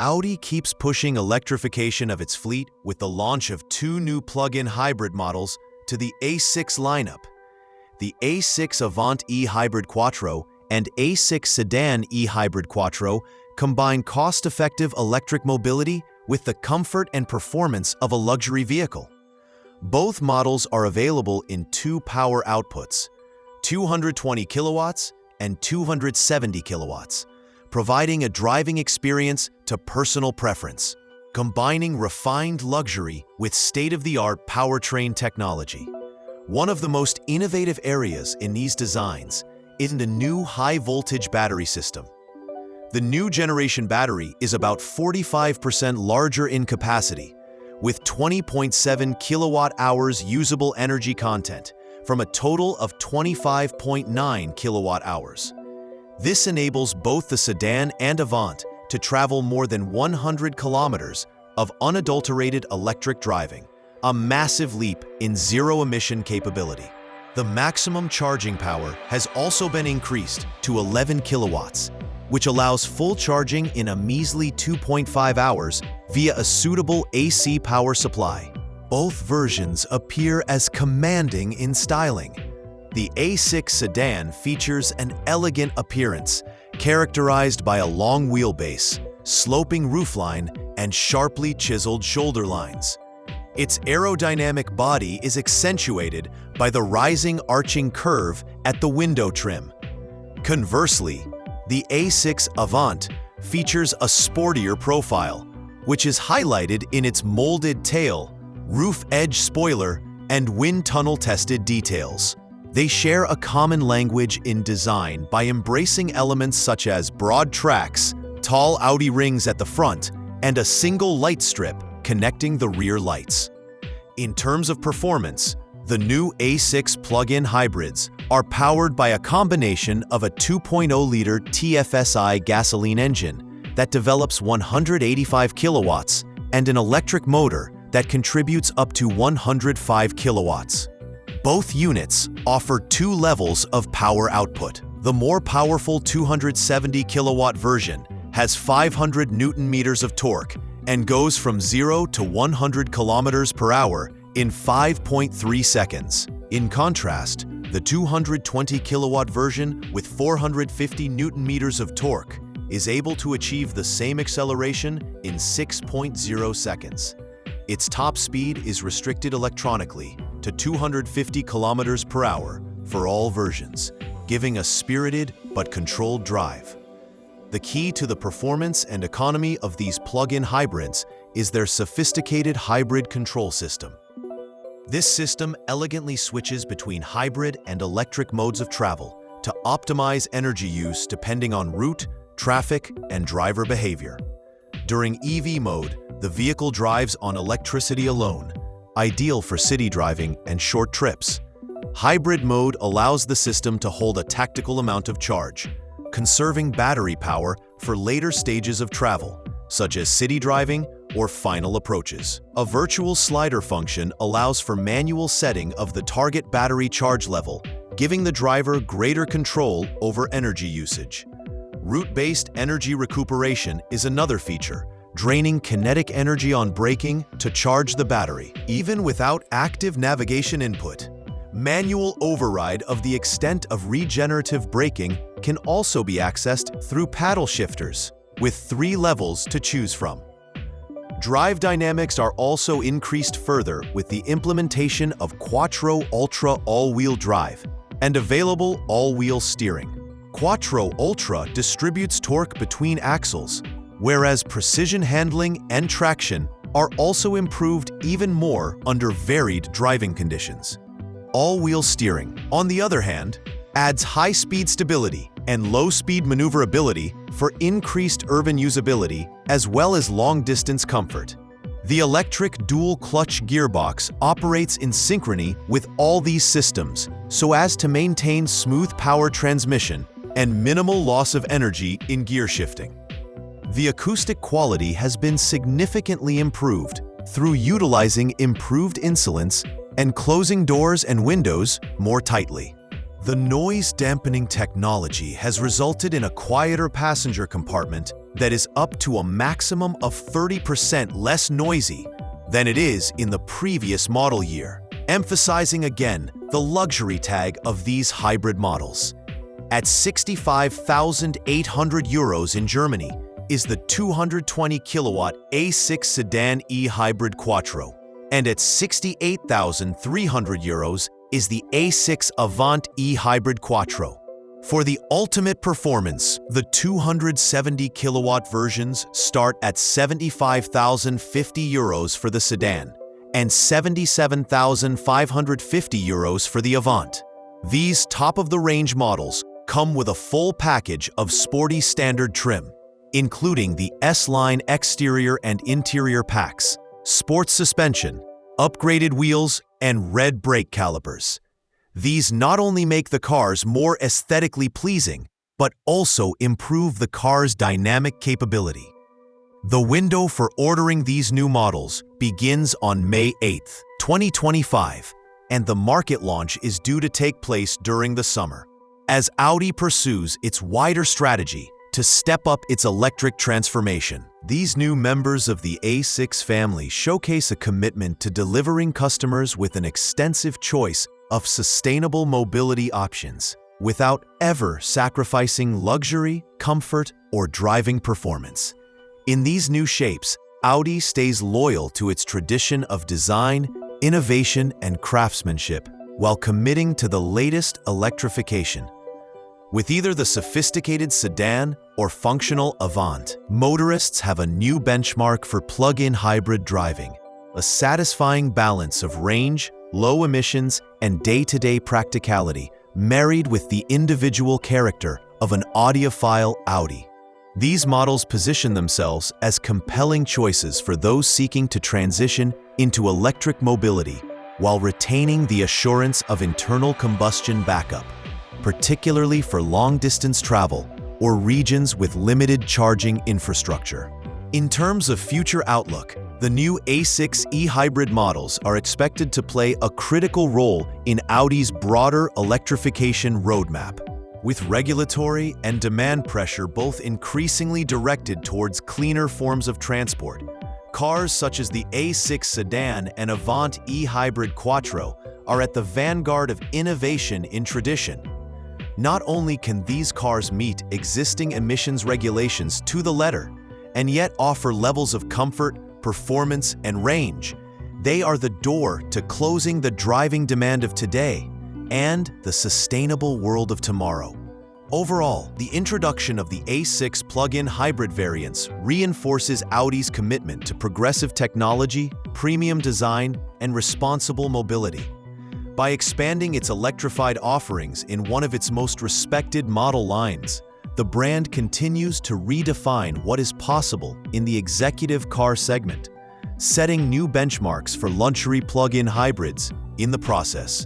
Audi keeps pushing electrification of its fleet with the launch of two new plug-in hybrid models to the A6 lineup. The A6 Avant eHybrid Quattro and A6 Sedan eHybrid Quattro combine cost-effective electric mobility with the comfort and performance of a luxury vehicle. Both models are available in two power outputs, 220 kilowatts and 270 kilowatts, providing a driving experience to personal preference, combining refined luxury with state-of-the-art powertrain technology. One of the most innovative areas in these designs is the new high-voltage battery system. The new generation battery is about 45% larger in capacity, with 20.7 kilowatt-hours usable energy content from a total of 25.9 kilowatt-hours. This enables both the sedan and Avant to travel more than 100 kilometers of unadulterated electric driving, a massive leap in zero-emission capability. The maximum charging power has also been increased to 11 kilowatts, which allows full charging in a measly 2.5 hours via a suitable AC power supply. Both versions appear as commanding in styling. The A6 sedan features an elegant appearance, characterized by a long wheelbase, sloping roofline, and sharply chiseled shoulder lines. Its aerodynamic body is accentuated by the rising arching curve at the window trim. Conversely, the A6 Avant features a sportier profile, which is highlighted in its molded tail, roof edge spoiler, and wind tunnel tested details. They share a common language in design by embracing elements such as broad tracks, tall Audi rings at the front, and a single light strip connecting the rear lights. In terms of performance, the new A6 plug-in hybrids are powered by a combination of a 2.0-liter TFSI gasoline engine that develops 185 kilowatts and an electric motor that contributes up to 105 kilowatts. Both units offer two levels of power output. The more powerful 270 kilowatt version has 500 Newton-meters of torque and goes from 0 to 100 kilometers per hour in 5.3 seconds. In contrast, the 220 kilowatt version with 450 Newton-meters of torque is able to achieve the same acceleration in 6.0 seconds. Its top speed is restricted electronically to 250 kilometers per hour for all versions, giving a spirited but controlled drive. The key to the performance and economy of these plug-in hybrids is their sophisticated hybrid control system. This system elegantly switches between hybrid and electric modes of travel to optimize energy use depending on route, traffic, and driver behavior. During EV mode, the vehicle drives on electricity alone, ideal for city driving and short trips. Hybrid mode allows the system to hold a tactical amount of charge, conserving battery power for later stages of travel, such as city driving or final approaches. A virtual slider function allows for manual setting of the target battery charge level, giving the driver greater control over energy usage. Route-based energy recuperation is another feature, draining kinetic energy on braking to charge the battery, even without active navigation input. Manual override of the extent of regenerative braking can also be accessed through paddle shifters, with 3 levels to choose from. Drive dynamics are also increased further with the implementation of Quattro Ultra all-wheel drive and available all-wheel steering. Quattro Ultra distributes torque between axles, whereas precision handling and traction are also improved even more under varied driving conditions. All-wheel steering, on the other hand, adds high-speed stability and low-speed maneuverability for increased urban usability as well as long-distance comfort. The electric dual-clutch gearbox operates in synchrony with all these systems so as to maintain smooth power transmission and minimal loss of energy in gear shifting. The acoustic quality has been significantly improved through utilizing improved insulants and closing doors and windows more tightly. The noise-dampening technology has resulted in a quieter passenger compartment that is up to a maximum of 30% less noisy than it is in the previous model year, emphasizing again the luxury tag of these hybrid models. At 65,800 euros in Germany is the 220 kilowatt A6 sedan eHybrid Quattro, and at 68,300 euros is the A6 Avant eHybrid Quattro. For the ultimate performance, the 270 kilowatt versions start at 75,050 euros for the sedan and 77,550 euros for the Avant. These top-of-the-range models come with a full package of sporty standard trim, including the S-Line exterior and interior packs, sports suspension, upgraded wheels, and red brake calipers. These not only make the cars more aesthetically pleasing, but also improve the car's dynamic capability. The window for ordering these new models begins on May 8, 2025, and the market launch is due to take place during the summer, as Audi pursues its wider strategy to step up its electric transformation. These new members of the A6 family showcase a commitment to delivering customers with an extensive choice of sustainable mobility options without ever sacrificing luxury, comfort, or driving performance. In these new shapes, Audi stays loyal to its tradition of design, innovation, and craftsmanship while committing to the latest electrification. With either the sophisticated sedan or functional Avant, motorists have a new benchmark for plug-in hybrid driving, a satisfying balance of range, low emissions, and day-to-day practicality, married with the individual character of an audiophile Audi. These models position themselves as compelling choices for those seeking to transition into electric mobility while retaining the assurance of internal combustion backup, particularly for long-distance travel or regions with limited charging infrastructure. In terms of future outlook, the new A6 eHybrid models are expected to play a critical role in Audi's broader electrification roadmap, with regulatory and demand pressure both increasingly directed towards cleaner forms of transport. Cars such as the A6 sedan and Avant eHybrid Quattro are at the vanguard of innovation in tradition. Not only can these cars meet existing emissions regulations to the letter, and yet offer levels of comfort, performance, and range, they are the door to closing the driving demand of today and the sustainable world of tomorrow. Overall, the introduction of the A6 plug-in hybrid variants reinforces Audi's commitment to progressive technology, premium design, and responsible mobility. By expanding its electrified offerings in one of its most respected model lines, the brand continues to redefine what is possible in the executive car segment, setting new benchmarks for luxury plug-in hybrids in the process.